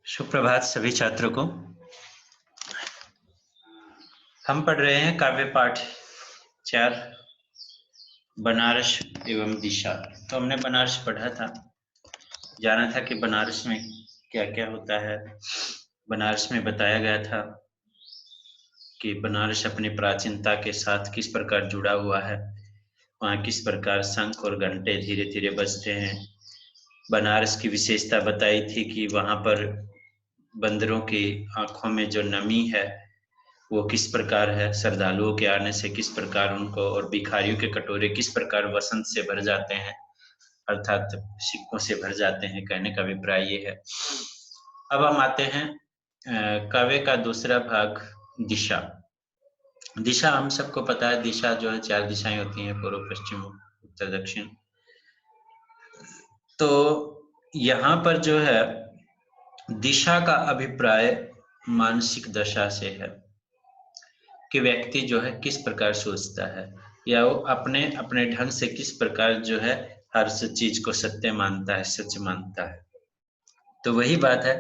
सुप्रभात सभी छात्रों को। हम पढ़ रहे हैं काव्य पाठ 4 बनारस एवं दिशा। तो हमने बनारस पढ़ा था, जाना था कि बनारस में क्या क्या होता है। बनारस में बताया गया था कि बनारस अपनी प्राचीनता के साथ किस प्रकार जुड़ा हुआ है, वहाँ किस प्रकार शंख और घंटे धीरे धीरे बजते हैं। बनारस की विशेषता बताई थी कि वहाँ पर बंदरों की आंखों में जो नमी है वो किस प्रकार है, श्रद्धालुओं के आने से किस प्रकार उनको, और भिखारियों के कटोरे किस प्रकार वसंत से भर जाते हैं, अर्थात सिक्कों से भर जाते हैं। कहने का अभिप्राय ये है। अब हम आते हैं काव्य का दूसरा भाग, दिशा। दिशा हम सबको पता है, दिशा जो है 4 दिशाएं होती हैं, पूर्व पश्चिम उत्तर दक्षिण। तो यहाँ पर जो है दिशा का अभिप्राय मानसिक दशा से है कि व्यक्ति जो है किस प्रकार सोचता है, या वो अपने अपने ढंग से किस प्रकार जो है हर चीज को सत्य मानता है, सच मानता है। तो वही बात है।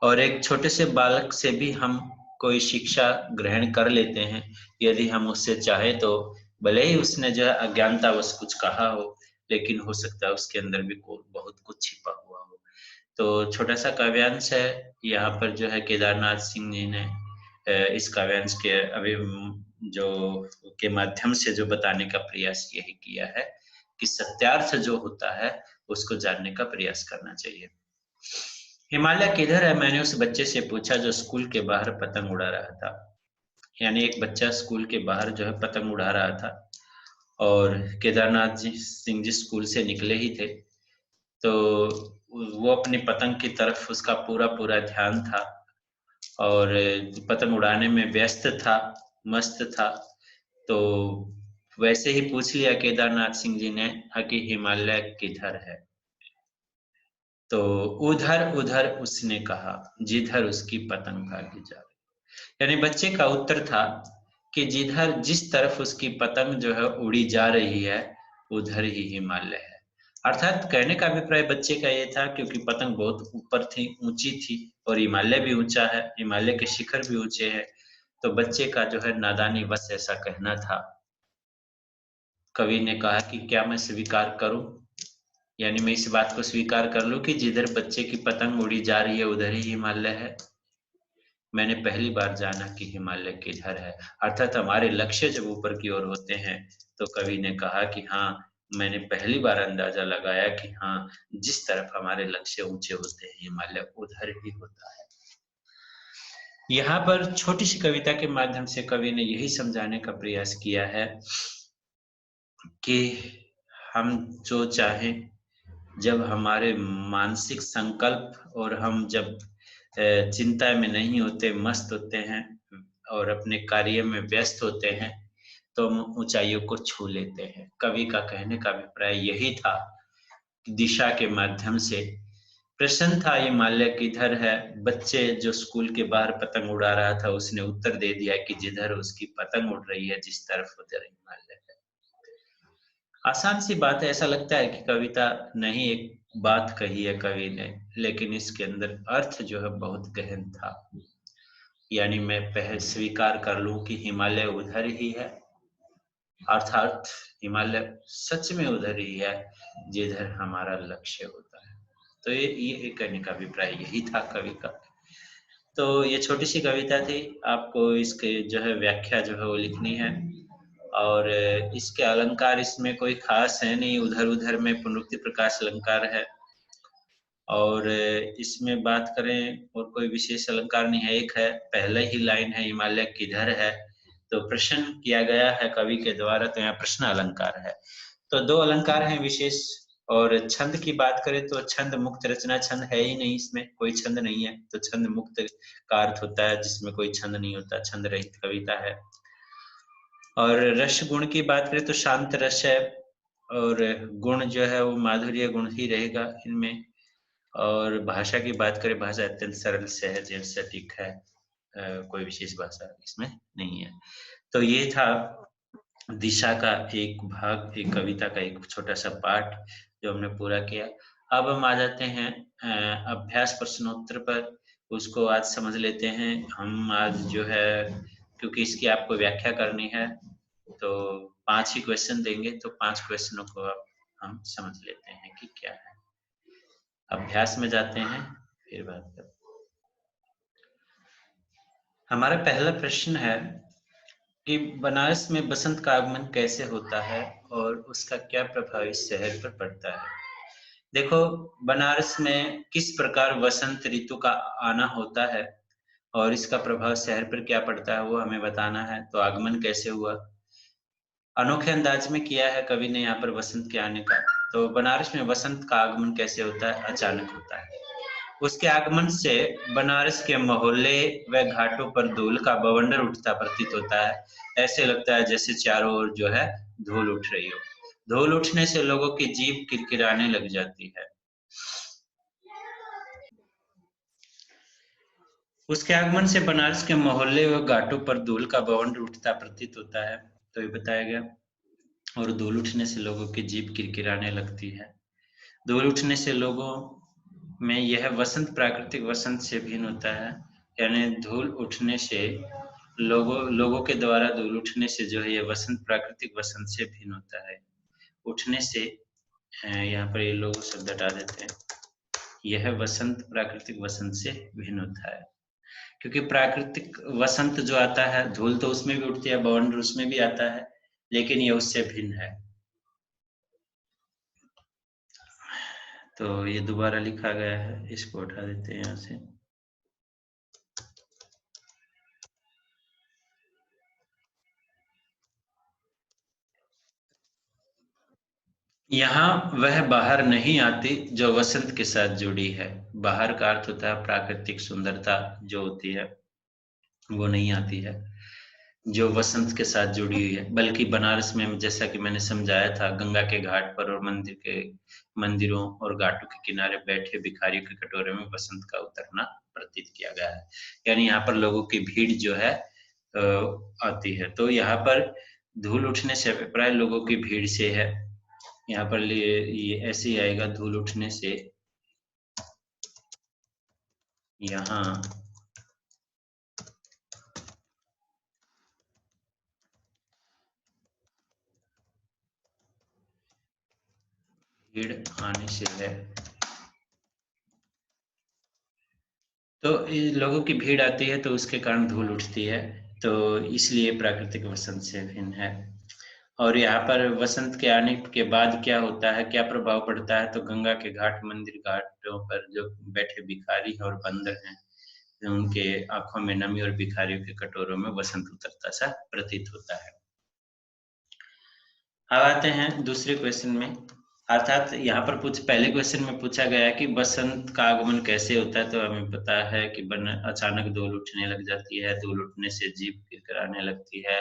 और एक छोटे से बालक से भी हम कोई शिक्षा ग्रहण कर लेते हैं यदि हम उससे चाहे तो। भले ही उसने जो है अज्ञानतावश कुछ कहा हो, लेकिन हो सकता है उसके अंदर भी बहुत कुछ छिपा हुआ हो। तो छोटा सा काव्यांश है यहाँ पर जो है केदारनाथ सिंह जी ने इस काव्यांश के अभी जो के माध्यम से जो बताने का प्रयास यही किया है कि सत्यार्थ जो होता है उसको जानने का प्रयास करना चाहिए। हिमालय किधर है, मैंने उस बच्चे से पूछा जो स्कूल के बाहर पतंग उड़ा रहा था। यानी एक बच्चा स्कूल के बाहर जो है पतंग उड़ा रहा था, और केदारनाथ जी सिंह जी स्कूल से निकले ही थे। तो वो अपनी पतंग की तरफ उसका पूरा पूरा ध्यान था और पतंग उड़ाने में व्यस्त था, मस्त था। तो वैसे ही पूछ लिया केदारनाथ सिंह जी ने कि हिमालय किधर है। तो उधर उधर उसने कहा, जिधर उसकी पतंग भागी जा रही। यानी बच्चे का उत्तर था कि जिधर जिस तरफ उसकी पतंग जो है उड़ी जा रही है उधर ही हिमालय है। अर्थात कहने का अभिप्राय बच्चे का ये था, क्योंकि पतंग बहुत ऊपर थी, ऊंची थी, और हिमालय भी ऊंचा है, हिमालय के शिखर भी ऊंचे हैं। तो बच्चे का जो है नादानी बस ऐसा कहना था। कवि ने कहा कि क्या मैं स्वीकार करूं, यानी मैं इस बात को स्वीकार कर लूं कि जिधर बच्चे की पतंग उड़ी जा रही है उधर ही हिमालय है। मैंने पहली बार जाना कि हिमालय किधर है। अर्थात हमारे लक्ष्य जब ऊपर की ओर होते हैं तो कवि ने कहा कि हाँ, मैंने पहली बार अंदाजा लगाया कि हाँ, जिस तरफ हमारे लक्ष्य ऊंचे होते हैं हिमालय उधर ही होता है। यहाँ पर छोटी सी कविता के माध्यम से कवि ने यही समझाने का प्रयास किया है कि हम जो चाहें, जब हमारे मानसिक संकल्प और हम जब चिंता में नहीं होते, मस्त होते हैं और अपने कार्य में व्यस्त होते हैं, तो हम ऊंचाइयों को छू लेते हैं। कवि का कहने का अभिप्राय यही था। दिशा के माध्यम से प्रश्न था हिमालय किधर है। बच्चे जो स्कूल के बाहर पतंग उड़ा रहा था उसने उत्तर दे दिया कि जिधर उसकी पतंग उड़ रही है, जिस तरफ उधर हिमालय है। आसान सी बात है, ऐसा लगता है कि कविता नहीं, एक बात कही है कवि ने, लेकिन इसके अंदर अर्थ जो है बहुत गहन था। यानी मैं पहले स्वीकार कर लूं कि हिमालय उधर ही है, अर्थात हिमालय सच में उधर ही है जिधर हमारा लक्ष्य होता है। तो ये कहने का अभिप्राय यही था कवि का। तो ये छोटी सी कविता थी, आपको इसके जो है व्याख्या जो है वो लिखनी है। और इसके अलंकार इसमें कोई खास है नहीं, उधर उधर में पुनरुक्ति प्रकाश अलंकार है। और इसमें बात करें और कोई विशेष अलंकार नहीं है। एक है, पहले ही लाइन है हिमालय किधर है, तो प्रश्न किया गया है कवि के द्वारा, तो यहाँ प्रश्न अलंकार है। तो 2 अलंकार हैं विशेष। और छंद की बात करें तो छंद मुक्त रचना, छंद है ही नहीं, इसमें कोई छंद नहीं है। तो छंद मुक्त का अर्थ होता है जिसमें कोई छंद नहीं होता, छंद रहित कविता है। और रस गुण की बात करें तो शांत रस है, और गुण जो है वो माधुर्य गुण ही रहेगा इनमें। और भाषा की बात करें, भाषा अत्यंत सरल सहज है, सटीक है, कोई विशेष भाषा इसमें नहीं है। तो ये था दिशा का एक भाग, एक कविता का एक छोटा सा पाठ जो हमने पूरा किया। अब हम आ जाते हैं अभ्यास प्रश्नोत्तर पर। उसको आज समझ लेते हैं। हम आज जो है, क्योंकि इसकी आपको व्याख्या करनी है, तो 5 ही क्वेश्चन देंगे, तो 5 क्वेश्चनों को अब हम समझ लेते हैं कि क्या है। अभ्यास में जाते हैं, फिर बात करते हैं। हमारा पहला प्रश्न है कि बनारस में बसंत का आगमन कैसे होता है और उसका क्या प्रभाव इस शहर पर पड़ता है। देखो, बनारस में किस प्रकार वसंत ऋतु का आना होता है और इसका प्रभाव शहर पर क्या पड़ता है वो हमें बताना है। तो आगमन कैसे हुआ, अनोखे अंदाज में किया है कवि ने यहाँ पर वसंत के आने का। तो बनारस में वसंत का आगमन कैसे होता है, अचानक होता है। उसके आगमन से बनारस के मोहल्ले व घाटों पर धूल का बवंडर उठता प्रतीत होता है। ऐसे लगता है जैसे चारों ओर जो है धूल उठ रही हो। धूल उठने से लोगों की जीभ किरकिराने लग जाती है। उसके आगमन से बनारस के मोहल्ले व घाटों पर धूल का बवंडर उठता प्रतीत होता है, तो ये बताया गया। और धूल उठने से लोगों की जीभ किरकिराने लगती है। धूल उठने से लोगों में यह वसंत प्राकृतिक वसंत से भिन्न होता है। यानी धूल उठने से लोगों के द्वारा धूल उठने से जो है ये वसंत प्राकृतिक वसंत से भिन्न होता है। उठने से यहाँ पर ये लोग शब्द हटा देते हैं। यह वसंत प्राकृतिक वसंत से भिन्न होता है, क्योंकि प्राकृतिक वसंत जो आता है धूल तो उसमें भी उठती है, बवंडर उसमें भी आता है, लेकिन ये उससे भिन्न है। तो ये दोबारा लिखा गया है, इसको उठा देते हैं यहाँ से। यहाँ वह बाहर नहीं आती जो वसंत के साथ जुड़ी है। बाहर का अर्थ होता है प्राकृतिक सुंदरता जो होती है वो नहीं आती है, जो वसंत के साथ जुड़ी हुई है। बल्कि बनारस में, जैसा कि मैंने समझाया था, गंगा के घाट पर और मंदिरों और घाटों के किनारे बैठे भिखारियों के कटोरे में वसंत का उतरना प्रतीत किया गया है। यानी यहाँ पर लोगों की भीड़ जो है आती है। तो यहाँ पर धूल उठने से अभिप्राय लोगों की भीड़ से है। यहाँ पर ये ऐसे ही आएगा, धूल उठने से यहाँ भीड़ आने से है। तो लोगों की भीड़ आती है तो उसके कारण धूल उठती है, तो इसलिए प्राकृतिक वसंत से भिन्न है। और यहाँ पर वसंत के आने के बाद क्या होता है, क्या प्रभाव पड़ता है, तो गंगा के घाट, मंदिर घाटों पर जो बैठे भिखारी और बंदर हैं, उनके आंखों में नमी और भिखारियों के कटोरों में वसंत उतरता सा प्रतीत होता है। अब आते हैं दूसरे क्वेश्चन में। अर्थात यहाँ पर पहले क्वेश्चन में पूछा गया कि बसंत का आगमन कैसे होता है, तो हमें पता है कि अचानक धूल उठने लग जाती है। धूल उठने से जीभ किरकिराने लगती है,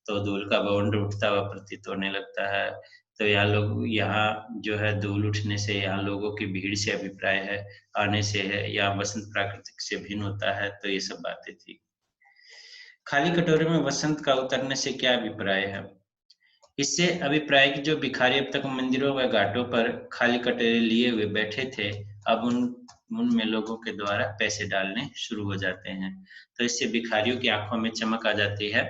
तो धूल का बवंडर उठता हुआ प्रतीत होने लगता है। तो यहाँ जो है धूल उठने से यहाँ लोगों की भीड़ से अभिप्राय है, आने से है। यहाँ वसंत प्राकृतिक से भिन्न होता है। तो ये सब बातें थी। खाली कटोरे में वसंत का उतरने से क्या अभिप्राय है, इससे अभिप्राय की जो भिखारी अब तक मंदिरों व घाटों पर खाली कटोरे लिए हुए बैठे थे, अब उनमें लोगों के द्वारा पैसे डालने शुरू हो जाते हैं। तो इससे भिखारियों की आंखों में चमक आ जाती है।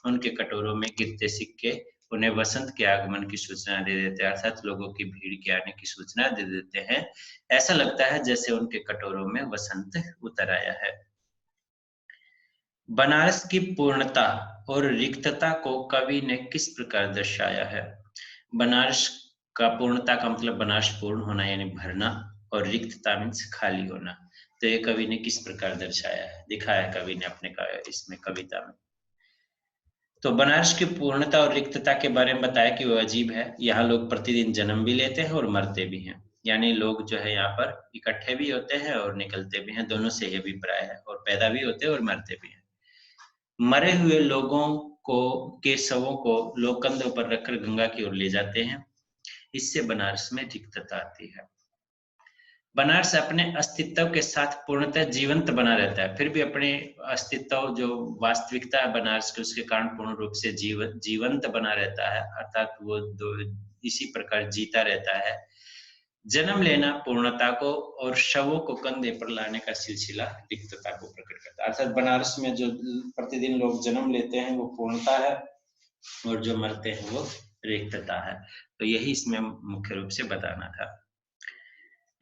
उनके कटोरों में गिरते सिक्के उन्हें वसंत के आगमन की सूचना दे देते हैं, अर्थात लोगों की भीड़ के आने की सूचना दे देते हैं। ऐसा लगता है जैसे उनके कटोरों में वसंत उतर आया है। बनारस की पूर्णता और रिक्तता को कवि ने किस प्रकार दर्शाया है। बनारस का पूर्णता का मतलब बनारस पूर्ण होना यानी भरना, और रिक्तता मीन्स खाली होना। तो ये कवि ने किस प्रकार दर्शाया है, दिखाया है कवि ने अपने इसमें कविता में। तो बनारस की पूर्णता और रिक्तता के बारे में बताया कि वो अजीब है। यहाँ लोग प्रतिदिन जन्म भी लेते हैं और मरते भी हैं। यानी लोग जो है यहाँ पर इकट्ठे भी होते हैं और निकलते भी हैं, दोनों से ये अभिप्राय है। और पैदा भी होते हैं और मरते भी हैं। मरे हुए लोगों को के शवों को लोग कंधों पर रखकर गंगा की ओर ले जाते हैं। इससे बनारस में रिक्तता आती है। बनारस अपने अस्तित्व के साथ पूर्णतः जीवंत बना रहता है, फिर भी अपने अस्तित्व जो वास्तविकता है बनारस के, उसके कारण पूर्ण रूप से जीवंत बना रहता है। अर्थात वो इसी प्रकार जीता रहता है। जन्म लेना पूर्णता को और शवों को कंधे पर लाने का सिलसिला रिक्तता को प्रकट करता है। अर्थात बनारस में जो प्रतिदिन लोग जन्म लेते हैं वो पूर्णता है और जो मरते हैं वो रिक्तता है। तो यही इसमें मुख्य रूप से बताना था।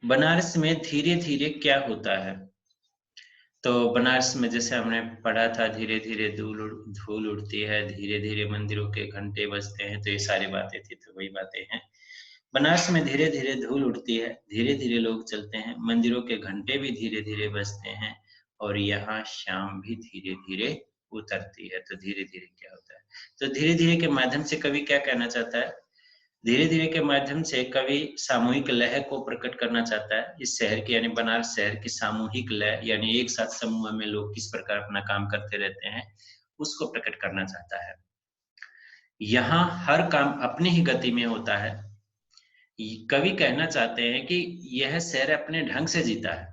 बनारस में धीरे धीरे क्या होता है, तो बनारस में जैसे हमने पढ़ा था धीरे धीरे धूल उड़ती है, धीरे धीरे मंदिरों के घंटे बजते हैं, तो ये सारी बातें थी, तो वही बातें हैं। बनारस में धीरे धीरे धूल उड़ती है, धीरे धीरे लोग चलते हैं, मंदिरों के घंटे भी धीरे धीरे बजते हैं और यहाँ शाम भी धीरे धीरे उतरती है। तो धीरे धीरे क्या होता है, तो धीरे धीरे के माध्यम से कवि क्या कहना चाहता है, धीरे धीरे के माध्यम से कवि सामूहिक लय को प्रकट करना चाहता है। इस शहर की यानी बनारस शहर की सामूहिक लय यानी एक साथ समूह में लोग किस प्रकार अपना काम करते रहते हैं उसको प्रकट करना चाहता है। यहाँ हर काम अपनी ही गति में होता है। कवि कहना चाहते हैं कि यह शहर अपने ढंग से जीता है,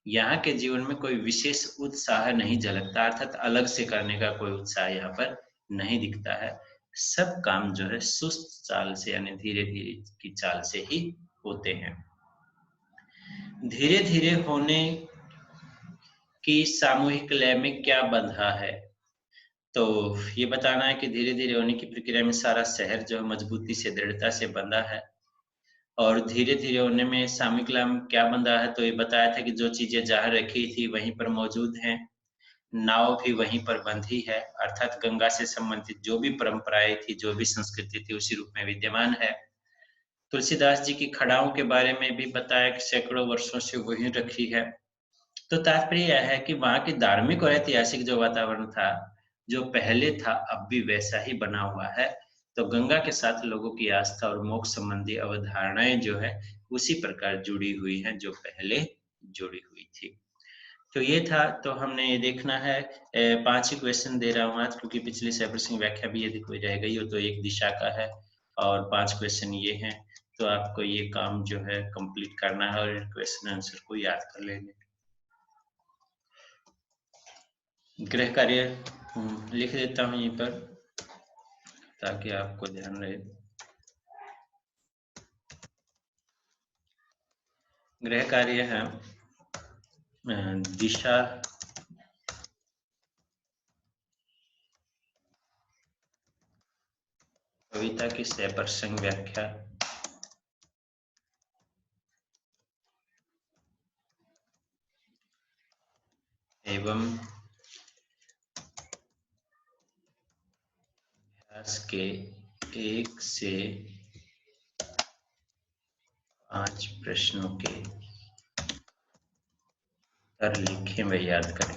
यहाँ के जीवन में कोई विशेष उत्साह नहीं झलकता, अर्थात अलग से करने का कोई उत्साह यहाँ पर नहीं दिखता है। सब काम जो है सुस्त चाल से यानी धीरे धीरे की चाल से ही होते हैं। धीरे धीरे होने की सामूहिक लय में क्या बंधा है, तो ये बताना है कि धीरे धीरे होने की प्रक्रिया में सारा शहर जो है मजबूती से दृढ़ता से बंधा है। और धीरे धीरे होने में सामूहिक लय में क्या बंधा है, तो ये बताया था कि जो चीजें जहाँ रखी थी वहीं पर मौजूद हैं, नाव भी वहीं पर बंधी है, अर्थात गंगा से संबंधित जो भी परंपराएं थी, जो भी संस्कृति थी उसी रूप में विद्यमान है। तुलसीदास जी की खड़ाओं के बारे में भी बताया कि सैकड़ों वर्षों से वहीं रखी है। तो तात्पर्य यह है कि वहां की धार्मिक और ऐतिहासिक जो वातावरण था, जो पहले था अब भी वैसा ही बना हुआ है। तो गंगा के साथ लोगों की आस्था और मोक्ष संबंधी अवधारणाएं जो है उसी प्रकार जुड़ी हुई हैं जो पहले जुड़ी हुई थी। तो ये था, तो हमने ये देखना है 5 ही क्वेश्चन दे रहा हूँ आज, क्योंकि पिछली सेपरेशन व्याख्या भी यदि कोई रह गई हो तो एक दिशा का है और 5 क्वेश्चन ये हैं। तो आपको ये काम जो है कंप्लीट करना है और क्वेश्चन आंसर को याद कर लेंगे। गृह कार्य लिख देता हूँ यहीं पर ताकि आपको ध्यान रहे। गृह कार्य है दिशा कविता की सप्रसंग व्याख्या एवं अभ्यास के 1 से 5 प्रश्नों के उत्तर लिखें व याद करें।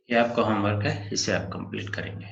ये आपका होमवर्क है, इसे आप कंप्लीट करेंगे।